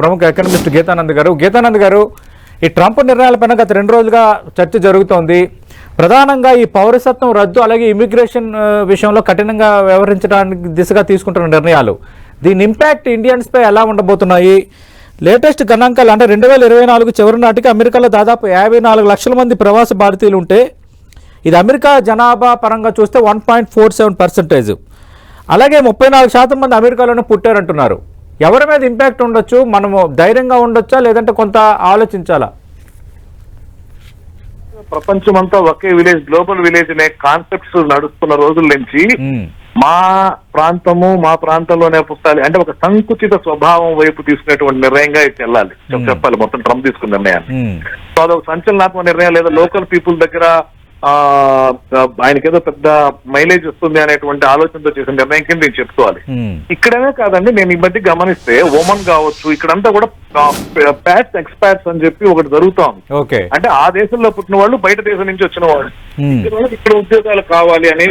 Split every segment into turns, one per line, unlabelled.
ప్రముఖ ఎకనమిస్ట్ గీతానంద్ గారు. గీతానంద్ గారు, ఈ ట్రంప్ నిర్ణయాలపైన గత 2 రోజులుగా చర్చ జరుగుతోంది. ప్రధానంగా ఈ పౌరసత్వం రద్దు అలాగే ఇమిగ్రేషన్ విషయంలో కఠినంగా వ్యవహరించడానికి దిశగా తీసుకుంటున్న నిర్ణయాలు, దీని ఇంపాక్ట్ ఇండియన్స్పై ఎలా ఉండబోతున్నాయి? లేటెస్ట్ గణాంకాలు అంటే 2024 చివరి నాటికి అమెరికాలో దాదాపు 54 లక్షల మంది ప్రవాస భారతీయులు ఉంటే, ఇది అమెరికా జనాభా పరంగా చూస్తే 1.47%. అలాగే 34% మంది అమెరికాలోనే పుట్టారంటున్నారు. ఎవరి మీద ఇంపాక్ట్ ఉండొచ్చు? మనము ధైర్యంగా ఉండొచ్చా లేదంటే కొంత ఆలోచించాలా?
ప్రపంచమంతా ఒకే విలేజ్, గ్లోబల్ విలేజ్ అనే కాన్సెప్ట్స్ నడుస్తున్న రోజుల నుంచి మా ప్రాంతంలోనే పుట్టాలి అంటే ఒక సంకుచిత స్వభావం వైపు తీసుకునేటువంటి నిర్ణయంగా ఇది వెళ్ళాలి చెప్పాలి మొత్తం ట్రంప్ తీసుకున్న నిర్ణయాన్ని. సో అదొక సంచలనాత్మక నిర్ణయం, లేదా లోకల్ పీపుల్ దగ్గర ఆయనకేదో పెద్ద మైలేజ్ వస్తుంది అనేటువంటి ఆలోచనతో చేసిన నిర్ణయం కింద నేను చెప్పుకోవాలి. ఇక్కడనే కాదండి, నేను ఈ మధ్య గమనిస్తే ఓమన్ కావచ్చు, ఇక్కడంతా కూడా ప్యాట్స్ ఎక్స్పాట్స్ అని చెప్పి ఒకటి జరుగుతా ఉంది. అంటే ఆ దేశంలో పుట్టిన వాళ్ళు బయట దేశం నుంచి వచ్చిన వాళ్ళు ఇక్కడ ఉద్యోగాలు కావాలి అని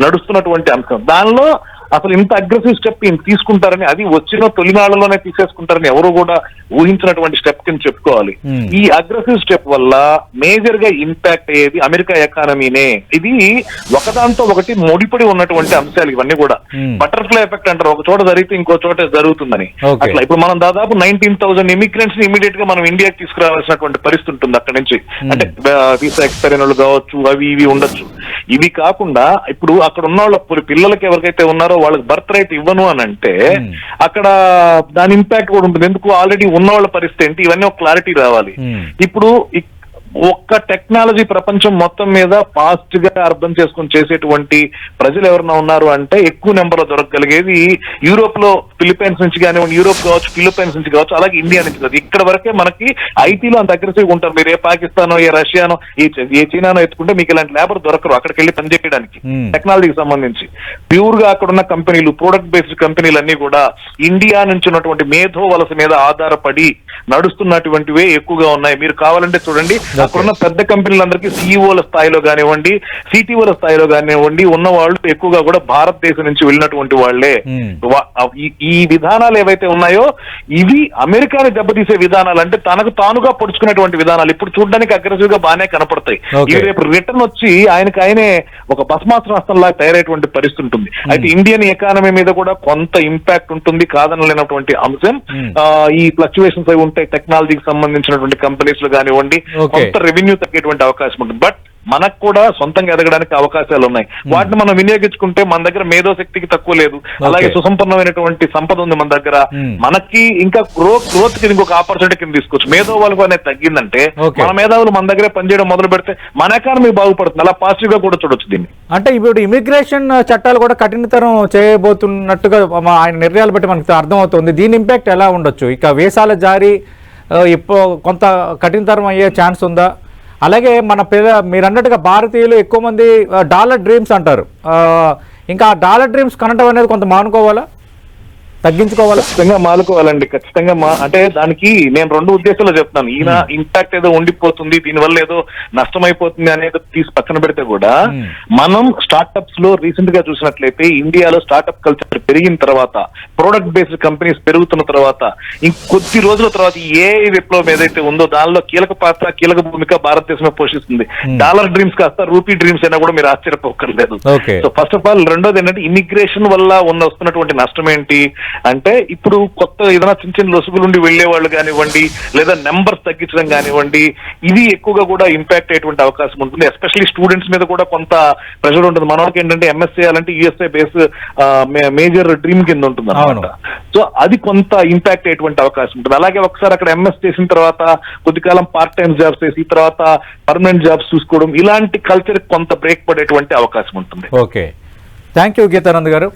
నడుస్తున్నటువంటి అంశం. దానిలో అసలు ఇంత అగ్రెసివ్ స్టెప్ తీసుకుంటారని, అది వచ్చిన తొలినాళ్లలోనే తీసేసుకుంటారని ఎవరు కూడా ఊహించినటువంటి స్టెప్ కింద చెప్పుకోవాలి. ఈ అగ్రెసివ్ స్టెప్ వల్ల మేజర్ గా ఇంపాక్ట్ అయ్యేది అమెరికా ఎకానమీనే. ఇది ఒకదాంతో ఒకటి ముడిపడి ఉన్నటువంటి అంశాలు ఇవన్నీ కూడా. బటర్ఫ్లై ఎఫెక్ట్ అంటారు, ఒక చోట జరిగితే ఇంకో చోట జరుగుతుందని. అట్లా ఇప్పుడు మనం దాదాపు 19,000 ఇమిగ్రెంట్స్ ని ఇమీడియట్ గా మనం ఇండియాకి తీసుకురావాల్సినటువంటి పరిస్థితి ఉంటుంది అక్కడి నుంచి. అంటే వీసా ఎక్స్పైర్ అయిన వాళ్ళు కావచ్చు, అవి ఇవి ఉండొచ్చు. ఇవి కాకుండా ఇప్పుడు అక్కడ ఉన్న వాళ్ళ పిల్లలకి ఎవరికైతే ఉన్నారో వాళ్ళకి బర్త్ రైట్ ఇవ్వను అని అంటే అక్కడ దాని ఇంపాక్ట్ కూడా ఉంటుంది. ఎందుకు, ఆల్రెడీ ఉన్న వాళ్ళ పరిస్థితి ఏంటి, ఇవన్నీ ఒక క్లారిటీ రావాలి. ఇప్పుడు ఒక్క టెక్నాలజీ ప్రపంచం మొత్తం మీద ఫాస్ట్ గా అర్థం చేసుకుని చేసేటువంటి ప్రజలు ఎవరైనా ఉన్నారు అంటే ఎక్కువ నెంబర్ లో దొరకగలిగేది యూరోప్ లో ఫిలిప్పైన్స్ నుంచి కానివ్వండి, యూరోప్ కావచ్చు, ఫిలిప్పైన్స్ నుంచి కావచ్చు, అలాగే ఇండియా నుంచి కావచ్చు. ఇక్కడ వరకే మనకి ఐటీలో అంత అగ్రెసివ్గా ఉంటారు. మీరు ఏ పాకిస్తానో, ఏ రష్యానో, ఏ చైనానో ఎత్తుకుంటే మీకు ఇలాంటి లేబర్ దొరకరు అక్కడికి వెళ్ళి పనిచేయడానికి. టెక్నాలజీకి సంబంధించి ప్యూర్ గా అక్కడ ఉన్న కంపెనీలు, ప్రోడక్ట్ బేస్డ్ కంపెనీలు అన్ని కూడా ఇండియా నుంచి ఉన్నటువంటి మేధో వలస మీద ఆధారపడి నడుస్తున్నటువంటివే ఎక్కువగా ఉన్నాయి. మీరు కావాలంటే చూడండి, అక్కడున్న పెద్ద కంపెనీలందరికీ సిఇఓల స్థాయిలో కానివ్వండి, సిటిఓల స్థాయిలో కానివ్వండి ఉన్న వాళ్ళు ఎక్కువగా కూడా భారతదేశం నుంచి వెళ్ళినటువంటి వాళ్లే. ఈ విధానాలు ఏవైతే ఉన్నాయో ఇవి అమెరికాని దెబ్బతీసే విధానాలు, అంటే తనకు తానుగా పొడుచుకునేటువంటి విధానాలు ఇప్పుడు చూడడానికి అగ్రెసివ్ గా బాగానే కనపడతాయి. ఇవి రేపు రిటర్న్ వచ్చి ఆయనే ఒక భస్మాస్త్రంలా తయారయ్యేటువంటి పరిస్థితి ఉంటుంది. అయితే ఇండియన్ ఎకానమీ మీద కూడా కొంత ఇంపాక్ట్ ఉంటుంది, కాదనలేనటువంటి అంశం. ఈ ఫ్లక్చువేషన్స్ అవి ఉంటాయి, టెక్నాలజీకి సంబంధించినటువంటి కంపెనీస్ లో కానివ్వండి, కొంత రెవెన్యూ తగ్గేటువంటి అవకాశం ఉంటుంది. బట్ మనకు కూడా సొంతంగా ఎదగడానికి అవకాశాలు ఉన్నాయి. వాటిని మనం వినియోగించుకుంటే మన దగ్గర మేధో శక్తికి తక్కువ లేదు, అలాగే సుసంపన్నమైనటువంటి సంపద ఉంది మన దగ్గర. మనకి ఇంకా గ్రోత్ కి ఇంకొక ఆపర్చునిటీ కింద తీసుకోవచ్చు. మేధో వాళ్ళకు అనేది తగ్గిందంటే మన మేధావులు మన దగ్గరే పనిచేయడం మొదలు పెడితే మన ఎకానమీ బాగుపడుతుంది. అలా పాజిటివ్ గా కూడా చూడొచ్చు దీన్ని.
అంటే ఇప్పుడు ఇమిగ్రేషన్ చట్టాలు కూడా కఠినతరం చేయబోతున్నట్టుగా ఆయన నిర్ణయాలు బట్టి మనకు అర్థమవుతుంది. దీని ఇంపాక్ట్ ఎలా ఉండొచ్చు? ఇక వీసాల జారీ ఇప్పుడు కొంత కఠినతరం అయ్యే ఛాన్స్ ఉందా? అలాగే మన మీరు అన్నట్టుగా భారతీయులు ఎక్కువ మంది డాలర్ డ్రీమ్స్ అంటారు, ఇంకా డాలర్ డ్రీమ్స్ కనటం అనేది కొంత మానుకోవాలా, తగ్గించుకోవాలి?
ఖచ్చితంగా మానుకోవాలండి, ఖచ్చితంగా. అంటే దానికి నేను 2 ఉద్దేశాలు చెప్తాను. ఈయన ఇంపాక్ట్ ఏదో ఉండిపోతుంది, దీనివల్ల ఏదో నష్టమైపోతుంది అనేది తీసి పక్కన పెడితే కూడా, మనం స్టార్ట్అప్స్ లో రీసెంట్ గా చూసినట్లయితే ఇండియాలో స్టార్ట్అప్ కల్చర్ పెరిగిన తర్వాత, ప్రోడక్ట్ బేస్డ్ కంపెనీస్ పెరుగుతున్న తర్వాత, ఇంకొద్ది రోజుల తర్వాత ఏఐ విప్లవం ఏదైతే ఉందో దానిలో కీలక భూమిక భారతదేశమే పోషిస్తుంది. డాలర్ డ్రీమ్స్ కాస్త రూపీ డ్రీమ్స్ అయినా కూడా మీరు ఆశ్చర్యపోకర్లేదు. సో ఫస్ట్ ఆఫ్ ఆల్, రెండోది ఏంటంటే ఇమిగ్రేషన్ వల్ల వస్తున్నటువంటి నష్టం ఏంటి అంటే, ఇప్పుడు కొత్త ఏదైనా చిన్న చిన్న లొసుగులుండి వెళ్లే వాళ్ళు కానివ్వండి, లేదా నెంబర్స్ తగ్గించడం కానివ్వండి, ఇది ఎక్కువగా కూడా ఇంపాక్ట్ అయ్యేటువంటి అవకాశం ఉంటుంది. ఎస్పెషల్లీ స్టూడెంట్స్ మీద కూడా కొంత ప్రెషర్ ఉంటుంది. మనకి ఏంటంటే ఎంఎస్ చేయాలంటే యూఎస్ఏ బేస్ మేజర్ డ్రీమ్ కింద ఉంటుంది అనమాట. సో అది కొంత ఇంపాక్ట్ అయ్యేటువంటి అవకాశం ఉంటుంది. అలాగే ఒకసారి అక్కడ ఎంఎస్ చేసిన తర్వాత కొద్ది కాలం పార్ట్ టైం జాబ్స్ చేసి తర్వాత పర్మనెంట్ జాబ్స్ చూసుకోవడం, ఇలాంటి కల్చర్ కొంత బ్రేక్ పడేటువంటి అవకాశం ఉంటుంది.
ఓకే, థ్యాంక్ యూ గీతానంద్ గారు.